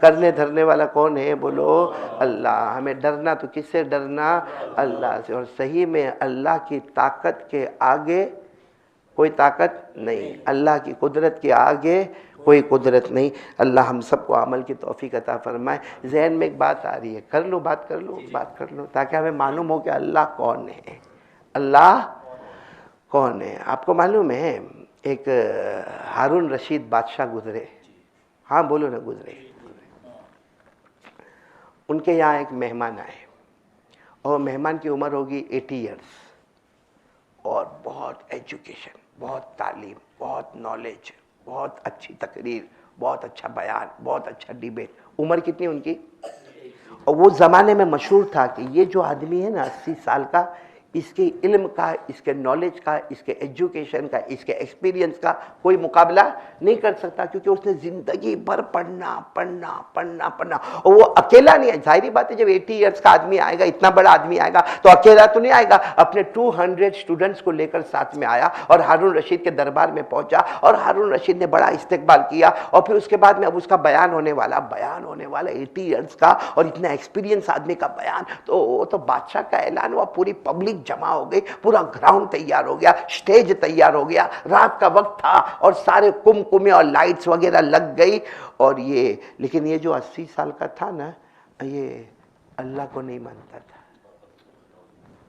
करने धरने वाला कौन है? बोलो अल्लाह। हमें डरना तो किससे डरना? अल्लाह से। और सही में अल्लाह की ताकत के आगे कोई ताकत नहीं, अल्लाह की कुदरत के आगे कोई कुदरत नहीं। अल्लाह हम सबको अमल की तौफीक अता फरमाए। जहन में एक बात आ रही है, कर लो बात, कर लो बात, कर लो, ताकि हमें मालूम हो कि अल्लाह कौन है। अल्लाह कौन है? आपको मालूम है एक हारून रशीद बादशाह गुजरे? हाँ बोलो ना, गुजरे। उनके यहाँ एक मेहमान आए और मेहमान की उम्र होगी 80 ईयर्स और बहुत एजुकेशन, बहुत तालीम, बहुत नॉलेज, बहुत अच्छी तकरीर, बहुत अच्छा बयान, बहुत अच्छा डिबेट। उम्र कितनी उनकी? और वो ज़माने में मशहूर था कि ये जो आदमी है ना 80 साल का, इसके इल्म का, इसके नॉलेज का, इसके एजुकेशन का, इसके एक्सपीरियंस का कोई मुकाबला नहीं कर सकता, क्योंकि उसने ज़िंदगी भर पढ़ना पढ़ना पढ़ना पढ़ना। और वो अकेला नहीं है, जाहिर बात है जब 80 ईयर्स का आदमी आएगा, इतना बड़ा आदमी आएगा तो अकेला तो नहीं आएगा, अपने 200 स्टूडेंट्स को लेकर साथ में आया और हारून रशीद के दरबार में पहुंचा और हारून रशीद ने बड़ा इस्तकबाल किया। और फिर उसके बाद में अब उसका बयान होने वाला 80 ईयर्स का और इतना एक्सपीरियंस आदमी का बयान। तो बादशाह का ऐलान हुआ, पूरी पब्लिक जमा हो गई, पूरा ग्राउंड तैयार हो गया, स्टेज तैयार हो गया, रात का वक्त था और सारे कुमकुमे और लाइट्स वगैरह लग गई। और लेकिन ये जो 80 साल का था ना, ये अल्लाह को नहीं मानता था।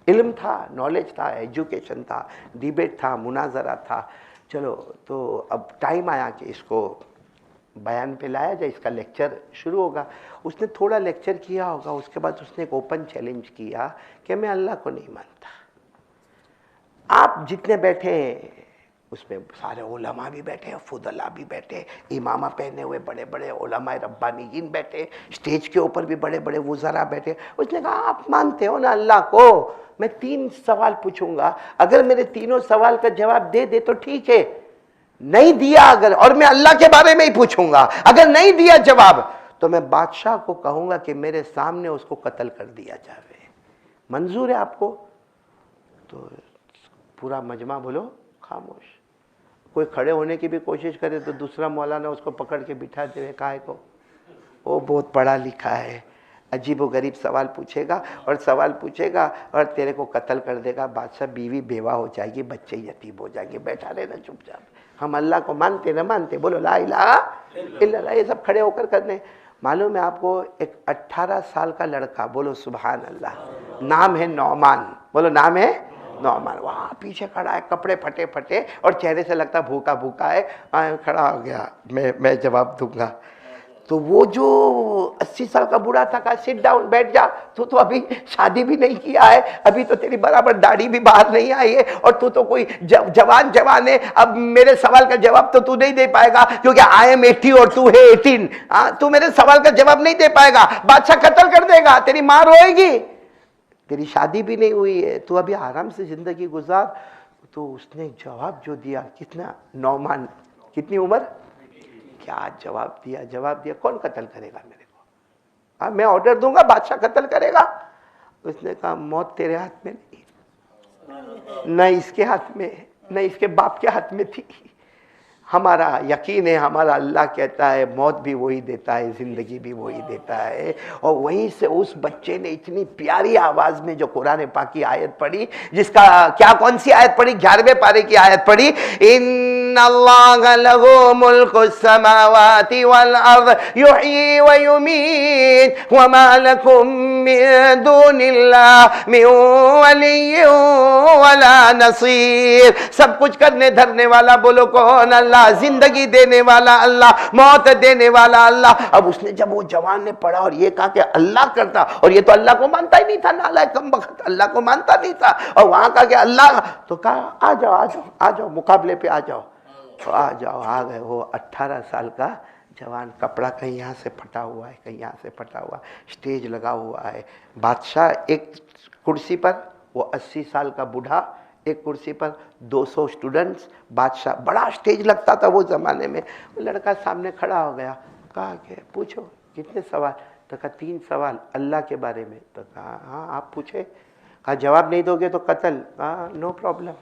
इल्म था, नॉलेज था, एजुकेशन था, डिबेट था, मुनाजरा था। चलो तो अब टाइम आया कि इसको बयान पे लाया जाए, इसका लेक्चर शुरू होगा। उसने थोड़ा लेक्चर किया होगा, उसके बाद उसने एक ओपन चैलेंज किया कि मैं अल्लाह को नहीं मानता। आप जितने बैठे हैं उसमें सारे उलमा भी बैठे, फुदला भी बैठे, इमामा पहने हुए बड़े बड़े उलमा रब्बानीयीन बैठे, स्टेज के ऊपर भी बड़े बड़े वुज़रा बैठे। उसने कहा आप मानते हो ना अल्लाह को? मैं 3 सवाल पूछूंगा, अगर मेरे तीनों सवाल का जवाब दे तो ठीक है, नहीं दिया अगर, और मैं अल्लाह के बारे में ही पूछूंगा, अगर नहीं दिया जवाब तो मैं बादशाह को कहूंगा कि मेरे सामने उसको कत्ल कर दिया जाए। मंजूर है आपको? तो पूरा मजमा बोलो खामोश। कोई खड़े होने की भी कोशिश करे तो दूसरा मौलाना उसको पकड़ के बिठा दे, काहे को? वो बहुत पढ़ा लिखा है, अजीब व गरीब सवाल पूछेगा और सवाल पूछेगा और तेरे को कत्ल कर देगा। बादशाह बीवी बेवा हो जाएगी, बच्चे यतीम हो जाएंगे। बैठा रहना चुपचाप। हम अल्लाह को मानते न मानते, बोलो ला इलाहा इल्लल्लाह। ये सब खड़े होकर करने। मालूम है आपको, एक 18 साल का लड़का, बोलो सुभान अल्लाह, नाम है नौमान, बोलो नाम है नौमान, वहाँ पीछे खड़ा है, कपड़े फटे फटे और चेहरे से लगता भूखा भूखा है, खड़ा हो गया, मैं जवाब दूंगा। तो वो जो 80 साल का बूढ़ा था, कहा सिट डाउन, बैठ जा, तू तो अभी शादी भी नहीं किया है, अभी तो तेरी बराबर दाढ़ी भी बाहर नहीं आई है और तू तो कोई जवान है। अब मेरे सवाल का जवाब तो तू नहीं दे पाएगा, क्योंकि आई एम 80 और तू है 18। तू मेरे सवाल का जवाब नहीं दे पाएगा, बादशाह कत्ल कर देगा, तेरी मां रोएगी, तेरी शादी भी नहीं हुई है, तू अभी आराम से जिंदगी गुजार। तो उसने जवाब जो दिया, कितना नौमान, कितनी उम्र, क्या जवाब दिया, जवाब दिया, कौन कत्ल करेगा मेरे को? हाँ मैं ऑर्डर दूंगा, बादशाह कत्ल करेगा। उसने कहा मौत तेरे हाथ में नहीं, न इसके हाथ में, न इसके बाप के हाथ में थी। हमारा यकीन है, हमारा अल्लाह कहता है मौत भी वही देता है, जिंदगी भी वही देता है। और वहीं से उस बच्चे ने इतनी प्यारी आवाज में जो कुरान पाक की आयत पढ़ी, जिसका क्या, कौन सी आयत पढ़ी? 11वें पारे की आयत पढ़ी, इन्नल्लाह लहू मुल्कुस समावाति वल अर्द युहयी व युमीत व मा लकुम मिन दुनिल्लाह मिन वलिय्यिन वला नसीर। सब कुछ करने धरने वाला बोलो कौन? अल्लाह। जिंदगी देने वाला अल्लाह, मौत देने वाला अल्लाह। अब उसने, जब वो जवान ने पढ़ा और ये कहा कि अल्लाह करता, और ये तो अल्लाह को मानता ही नहीं था, नालायक कमबख्त, अल्लाह को मानता नहीं था, और वहां कहा कि अल्लाह, तो कहा आ जाओ आ जाओ आ जाओ, मुकाबले पे आ जाओ। तो आ जाओ, आ गए। वो 18 साल का जवान, कपड़ा कहीं यहाँ से फटा हुआ है, कहीं यहाँ से फटा हुआ, स्टेज लगा हुआ है, बादशाह एक कुर्सी पर, वो 80 साल का बूढ़ा एक कुर्सी पर, 200 स्टूडेंट्स, बादशाह। बड़ा स्टेज लगता था वो ज़माने में। वो लड़का सामने खड़ा हो गया, कहा कि पूछो कितने सवाल? तो कहा 3 सवाल अल्लाह के बारे में। तो कहा हाँ आप पूछे। कहा जवाब नहीं दोगे तो कत्ल। कहा नो प्रॉब्लम,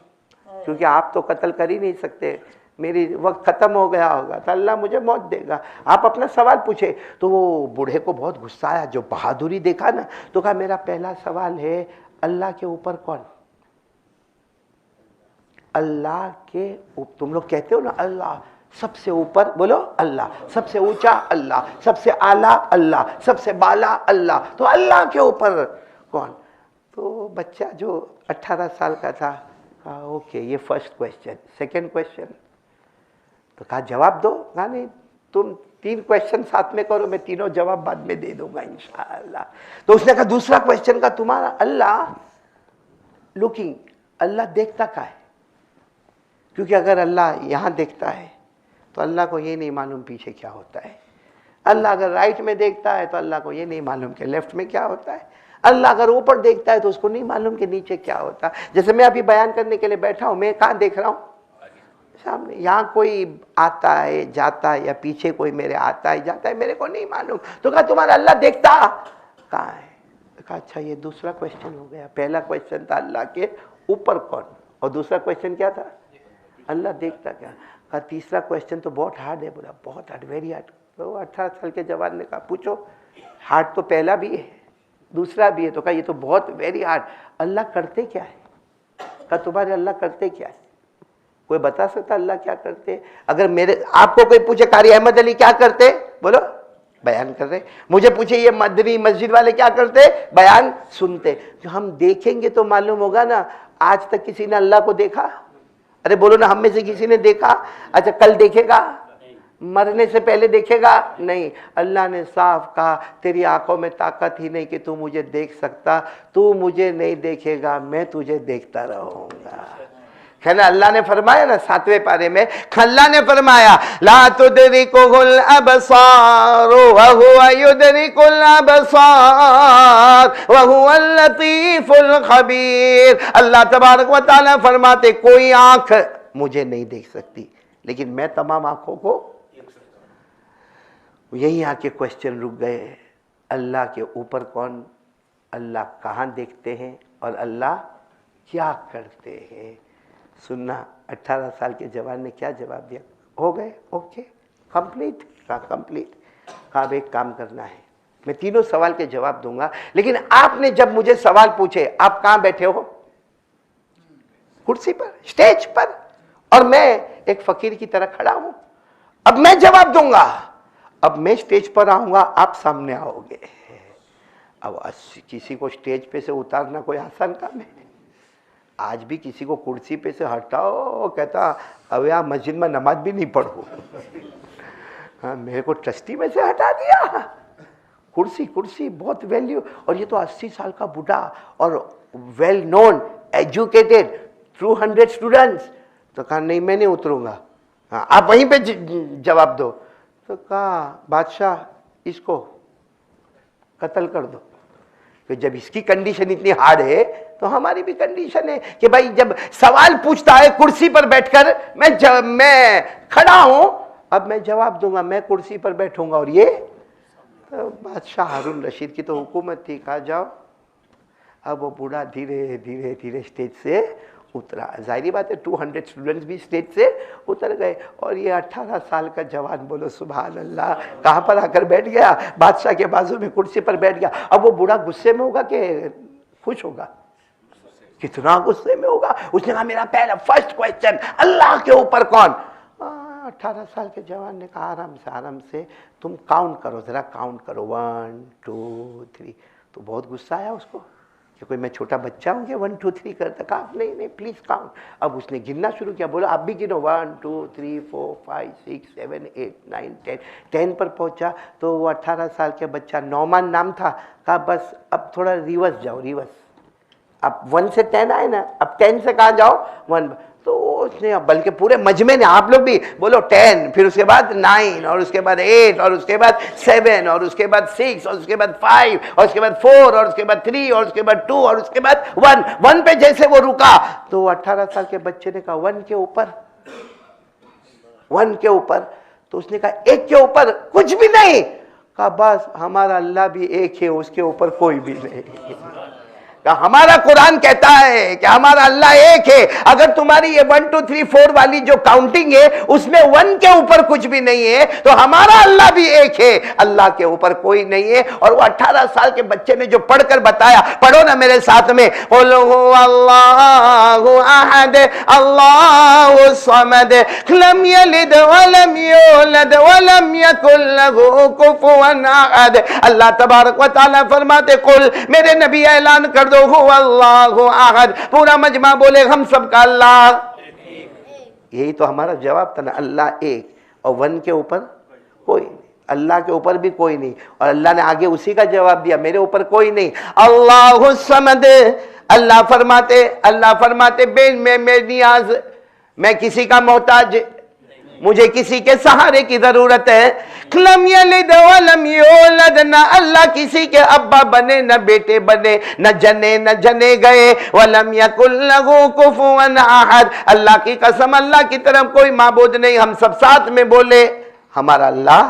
क्योंकि आप तो कत्ल कर ही नहीं सकते, मेरी वक्त खत्म हो गया होगा तो अल्लाह मुझे मौत देगा, आप अपना सवाल पूछे। तो वो बूढ़े को बहुत गुस्सा आया, जो बहादुरी देखा ना, तो कहा मेरा पहला सवाल है, अल्लाह के ऊपर कौन? अल्लाह के तुम लोग कहते हो ना अल्लाह सबसे ऊपर, बोलो अल्लाह सबसे ऊंचा, अल्लाह सबसे आला, अल्लाह सबसे बाला, अल्लाह, तो अल्लाह के ऊपर कौन? तो बच्चा जो 18 साल का था कहा ओके ये फर्स्ट क्वेश्चन। सेकंड क्वेश्चन तो कहा जवाब दो। कहा नहीं, तुम 3 क्वेश्चन साथ में करो, मैं तीनों जवाब बाद में दे दूंगा इंशाअल्लाह। तो उसने कहा दूसरा क्वेश्चन का, तुम्हारा अल्लाह लुकिंग, अल्लाह देखता क्या है? क्योंकि अगर अल्लाह यहां देखता है तो अल्लाह को ये नहीं मालूम पीछे क्या होता है। अल्लाह अगर राइट में देखता है तो अल्लाह को ये नहीं मालूम कि लेफ्ट में क्या होता है। अल्लाह अगर ऊपर देखता है तो उसको नहीं मालूम कि नीचे क्या होता है। जैसे मैं अभी बयान करने के लिए बैठा हूं, मैं कहां देख रहा हूं? सामने। यहां कोई आता है जाता है या पीछे कोई मेरे आता है जाता है, मेरे को नहीं मालूम। तो कहा तुम्हारा अल्लाह देखता कहां है? कहा अच्छा ये दूसरा क्वेश्चन हो गया। पहला क्वेश्चन था अल्लाह के ऊपर कौन, और दूसरा क्वेश्चन क्या था? अल्लाह देखता क्या? कहा तीसरा क्वेश्चन तो बहुत हार्ड है। बोला बहुत हार्ड, वेरी हार्ड। तो 18 साल के जवान ने कहा पूछो। हार्ड तो पहला भी है दूसरा भी है। तो कहा ये तो बहुत वेरी हार्ड। अल्लाह करते क्या है? कहा तुम्हारे अल्लाह करते क्या है? कोई बता सकता अल्लाह क्या करते? अगर मेरे आपको कोई पूछे कारी अहमद अली क्या करते, बोलो बयान कर रहे। मुझे पूछे ये मदनी मस्जिद वाले क्या करते, बयान सुनते। जो हम देखेंगे तो मालूम होगा ना। आज तक किसी ने अल्लाह को देखा? अरे बोलो ना, हम में से किसी ने देखा? अच्छा कल देखेगा? मरने से पहले देखेगा? नहीं। अल्लाह ने साफ कहा तेरी आंखों में ताकत ही नहीं कि तू मुझे देख सकता, तू मुझे नहीं देखेगा, मैं तुझे देखता रहूंगा। कहना अल्लाह ने फरमाया ना 7वें पारे में, अल्लाह ने फरमाया ला तुदरिकुल अबसार व हुवा युदरिकुल अबसार व हुवल लतीफुल खबीर। अल्लाह तबारक व तआला फरमाते कोई आंख मुझे नहीं देख सकती, लेकिन मैं तमाम आंखों को। यही आके क्वेश्चन रुक गए। अल्लाह के ऊपर कौन? अल्लाह कहाँ देखते हैं? और अल्लाह क्या करते हैं? सुनना 18 साल के जवान ने क्या जवाब दिया? हो गए ओके कंप्लीट? कहा कंप्लीट। कहा अब एक काम करना है, मैं तीनों सवाल के जवाब दूंगा, लेकिन आपने जब मुझे सवाल पूछे आप कहां बैठे हो? कुर्सी पर, स्टेज पर, और मैं एक फकीर की तरह खड़ा हूं। अब मैं जवाब दूंगा। अब मैं स्टेज पर आऊंगा, आप सामने आओगे। अब किसी को स्टेज पे से उतारना कोई आसान काम है? आज भी किसी को कुर्सी पे से हटाओ, कहता अब यार मस्जिद में नमाज भी नहीं पढ़ो। हाँ, मेरे को ट्रस्टी में से हटा दिया। कुर्सी कुर्सी बहुत वैल्यू। और ये तो 80 साल का बूढ़ा और वेल नोन एजुकेटेड 200 स्टूडेंट्स। तो कहा नहीं मैं नहीं उतरूंगा। हाँ आप वहीं पे जवाब दो। तो कहा बादशाह इसको कत्ल कर दो। तो जब इसकी कंडीशन इतनी हार्ड है तो हमारी भी कंडीशन है कि भाई जब सवाल पूछता है कुर्सी पर बैठकर, मैं खड़ा हूं, अब मैं जवाब दूंगा, मैं कुर्सी पर बैठूंगा। और ये तो बादशाह हारून रशीद की तो हुकूमत थी। कहा जाओ। अब वो बूढ़ा धीरे धीरे धीरे स्टेज से उतरा। जाहिर बात है 200 स्टूडेंट्स भी स्टेज से उतर गए। और ये 18 साल का जवान, बोलो सुभान अल्लाह, कहाँ पर आकर बैठ गया? बादशाह के बाजू में कुर्सी पर बैठ गया। अब वो बूढ़ा गुस्से में होगा कि खुश होगा? कितना गुस्से में होगा। उसने कहा मेरा पहला फर्स्ट क्वेश्चन अल्लाह के ऊपर कौन? 18 साल के जवान ने कहा आराम से तुम काउंट करो, जरा काउंट करो 1 2 3। तो बहुत गुस्सा आया उसको कि कोई मैं छोटा बच्चा हूँ कि 1 2 3 करता। कहा नहीं नहीं प्लीज काउंट। अब उसने गिनना शुरू किया। बोला आप भी गिनो 1 2 3 4 5 6 7 8 9 10। 10 पर पहुंचा तो वो 18 साल के बच्चा, नौमान नाम था। कहा बस अब थोड़ा रिवर्स जाओ, रिवर्स। अब 1 से 10 आए ना, अब 10 से कहाँ जाओ? 1। तो उसने, बल्कि पूरे मजमे ने, आप लोग भी बोलो 10, फिर उसके बाद 9, और उसके बाद 8, और उसके बाद 7, और उसके बाद 6, और उसके बाद 5, और उसके बाद 4, और उसके बाद 3, और उसके बाद 2, और उसके बाद 1। 1 पे जैसे वो रुका तो 18 साल के बच्चे ने कहा 1 के ऊपर, 1 के ऊपर। तो उसने कहा 1 के ऊपर कुछ भी नहीं। कहा बस हमारा अल्लाह भी एक है, उसके ऊपर कोई भी नहीं। हमारा कुरान कहता है कि हमारा अल्लाह एक है। अगर तुम्हारी ये 1 2 3 4 वाली जो काउंटिंग है उसमें 1 के ऊपर कुछ भी नहीं है तो हमारा अल्लाह भी एक है, अल्लाह के ऊपर कोई नहीं है। और वो 18 साल के बच्चे ने जो पढ़कर बताया, पढ़ो ना मेरे साथ में, कुल हुवल्लाहु अहद अल्लाहु समद लम यलिद वलम यूलद वलम यकुल लहू कुफुवन अहद। अल्लाह तबारक व तआला फरमाते, कुल मेरे नबी ऐलान कर दो, हुवल्लाहु अहद। पूरा मजमा बोले हम सबका अल्लाह। यही तो हमारा जवाब था ना, अल्लाह एक और 1 के ऊपर कोई नहीं, अल्लाह के ऊपर भी कोई नहीं। और अल्लाह ने आगे उसी का जवाब दिया, मेरे ऊपर कोई नहीं। अल्लाहु समद, अल्लाह फरमाते बेनियाज, मैं किसी का मोहताज, मुझे किसी के सहारे की जरूरत है। लम यलिद वलम यूलद, न अल्लाह किसी के अब्बा बने न बेटे बने, न जने गए। वलम यकुल लहू कुफुवन अहद, अल्लाह की कसम अल्लाह की तरफ कोई माबूद नहीं। हम सब साथ में बोले हमारा अल्लाह।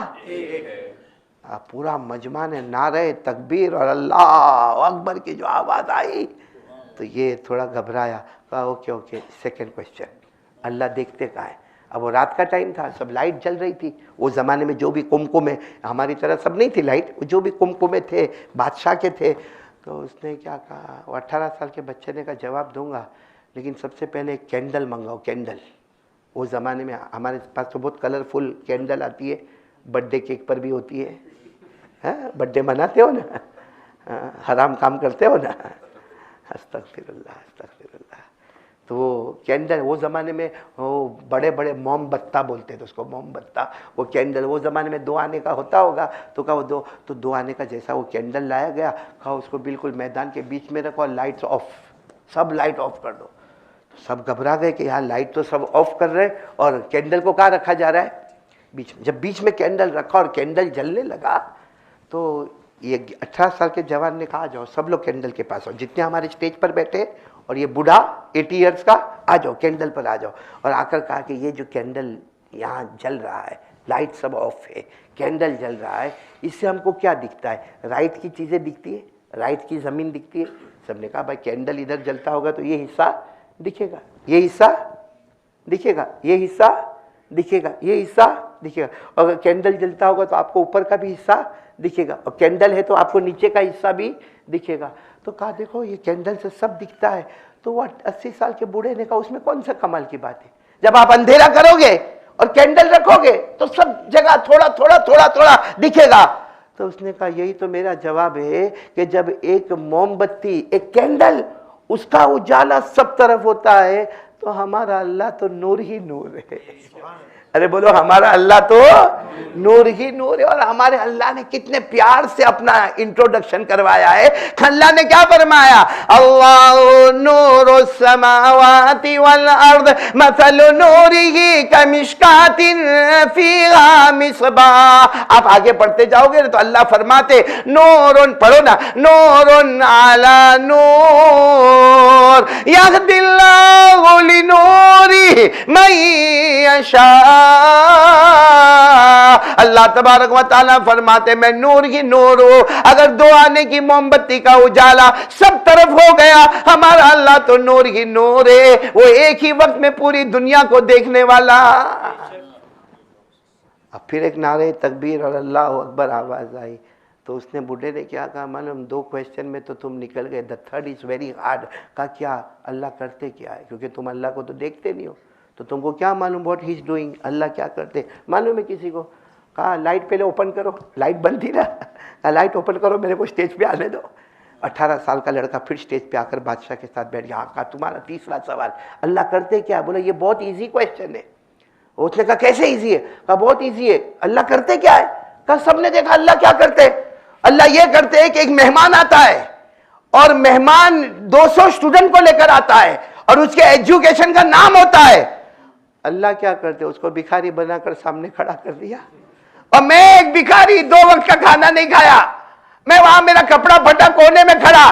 पूरा मजमा ने नारे तकबीर और अल्लाह अकबर की जो आवाज आई तो ये थोड़ा घबराया, कहा ओके सेकंड क्वेश्चन, अल्लाह देखते कहाँ है? अब वो रात का टाइम था, सब लाइट जल रही थी। वो ज़माने में जो भी कुमकुमे, हमारी तरह सब नहीं थी लाइट, जो भी कुमकुमे थे बादशाह के थे। तो उसने क्या कहा, वो 18 साल के बच्चे ने कहा जवाब दूंगा लेकिन सबसे पहले एक कैंडल मंगाओ, कैंडल। वो ज़माने में हमारे पास तो बहुत कलरफुल कैंडल आती है, बर्थडे केक पर भी होती है। बर्थडे मनाते हो ना, हराम काम करते हो ना, अस्तगफिरुल्लाह। तो वो कैंडल, वो ज़माने में वो बड़े बड़े मोमबत्ता बोलते थे उसको, मोमबत्ता। वो कैंडल वो ज़माने में 2 आने का होता होगा, तो कहा वो 2 आने का जैसा वो कैंडल लाया गया। कहा उसको बिल्कुल मैदान के बीच में रखो और लाइट्स ऑफ, सब लाइट ऑफ कर दो। तो सब घबरा गए कि यहाँ लाइट तो सब ऑफ कर रहे और कैंडल को कहाँ रखा जा रहा है? बीच में। जब बीच में कैंडल रखा और कैंडल जलने लगा तो ये 18 साल के जवान ने कहा, जाओ सब लोग कैंडल के पास आओ, जितने हमारे स्टेज पर बैठे, और ये बूढ़ा 80 ईयर्स का, आ जाओ कैंडल पर आ जाओ। और आकर कहा कि ये जो कैंडल यहाँ जल रहा है, लाइट सब ऑफ है, कैंडल जल रहा है, इससे हमको क्या दिखता है? राइट की चीज़ें दिखती है, राइट की ज़मीन दिखती है। सबने कहा भाई कैंडल इधर जलता होगा तो ये हिस्सा दिखेगा, ये हिस्सा दिखेगा, ये हिस्सा दिखेगा, ये हिस्सा दिखेगा। और अगर कैंडल जलता होगा तो आपको ऊपर का भी हिस्सा दिखेगा, और कैंडल है तो आपको नीचे का हिस्सा भी दिखेगा। तो कहा देखो ये कैंडल से सब दिखता है। तो वो 80 साल के बूढ़े ने कहा उसमें कौन सा कमाल की बात है? जब आप अंधेरा करोगे और कैंडल रखोगे तो सब जगह थोड़ा थोड़ा दिखेगा। तो उसने कहा यही तो मेरा जवाब है कि जब एक मोमबत्ती, एक कैंडल, उसका उजाला सब तरफ होता है तो हमारा अल्लाह तो नूर ही नूर है। अरे बोलो हमारा अल्लाह तो नूर ही नूर है। और हमारे अल्लाह ने कितने प्यार से अपना इंट्रोडक्शन करवाया है। अल्लाह ने क्या फरमाया? अल्लाहु नूरुस समावाति वल अर्द मसलु नूरिही कमिश्कातिन फीहा मिसबाह। आप आगे पढ़ते जाओगे तो अल्लाह फरमाते नूरुन, पढ़ो ना, नूरुन अला नूर यहदिल्लाहु लिनूरिही मन यशा। अल्लाह तबारक व तआला फरमाते मैं नूर ही नूर हूं। अगर 2 आने की मोमबत्ती का उजाला सब तरफ हो गया, हमारा अल्लाह तो नूर ही नूर है। वो एक ही वक्त में पूरी दुनिया को देखने वाला। अब फिर एक नारे तकबीर और अल्लाह अकबर आवाज आई। तो उसने बूढ़े ने क्या कहा, मालूम 2 क्वेश्चन में तो तुम निकल गए, the third is very hard. कहा क्या? अल्लाह करते क्या है? क्योंकि तुम अल्लाह को तो देखते नहीं हो तो तुमको क्या मालूम व्हाट ही इज डूइंग, अल्लाह क्या करते मालूम है किसी को? कहा लाइट पहले ओपन करो, लाइट बंद थी ना, लाइट ओपन करो, मेरे को स्टेज पे आने दो। 18 साल का लड़का फिर स्टेज पे आकर बादशाह के साथ बैठ गया। हाँ, कहा तुम्हारा तीसरा सवाल, अल्लाह करते क्या? बोला ये बहुत ईजी क्वेश्चन है। उसने कहा कैसे ईजी है? कहा बहुत ईजी है, अल्लाह करते क्या है? कहा सबने देखा अल्लाह क्या करते? अल्लाह ये करते हैं कि एक मेहमान आता है और मेहमान 200 स्टूडेंट को लेकर आता है और उसके एजुकेशन का नाम होता है। अल्लाह क्या करते? उसको भिखारी बनाकर सामने खड़ा कर दिया। और मैं एक भिखारी, 2 वक्त का खाना नहीं खाया, मैं वहां मेरा कपड़ा फटा कोने में खड़ा,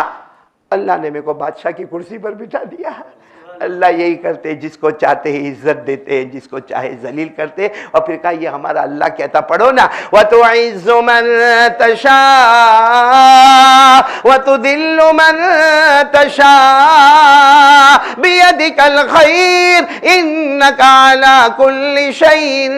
अल्लाह ने मेरे को बादशाह की कुर्सी पर बिठा दिया। अल्लाह यही करते, जिसको चाहते हैं इज्जत देते हैं, जिसको चाहे जलील करते हैं। और फिर कहा ये हमारा अल्लाह कहता, पढ़ो ना, व तुइज़्ज़ु मन तशा व तुदिल्लु मन तशा बियदिकल खैर इन्नका अला कुल्ली शैइन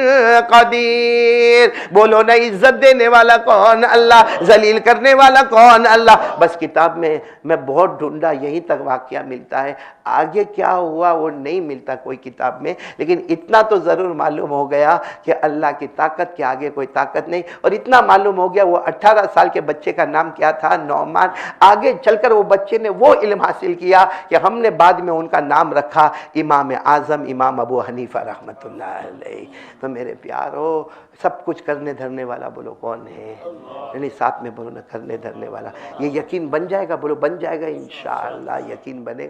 कदीर। बोलो ना, इज्जत देने वाला कौन? अल्लाह। जलील करने वाला कौन? अल्लाह। बस किताब में मैं बहुत ढूंढा, यहीं तक वाकया मिलता है, आगे क्या हुआ वो नहीं मिलता कोई किताब में। लेकिन इतना तो जरूर मालूम हो गया कि अल्लाह की ताकत के आगे कोई ताकत नहीं। और इतना मालूम हो गया, वो 18 साल के बच्चे का नाम क्या था? नौमान। आगे चलकर वो बच्चे ने वो इल्म हासिल किया कि हमने बाद में उनका नाम रखा इमाम आजम, इमाम अबू हनीफा रहमतुल्लाह अलैह। तो मेरे प्यारो, सब कुछ करने धरने वाला बोलो कौन है? यानी साथ में बोलो ना, करने धरने वाला। ये यकीन बन जाएगा, बोलो बन जाएगा, इंशाअल्लाह यकीन बनेगा।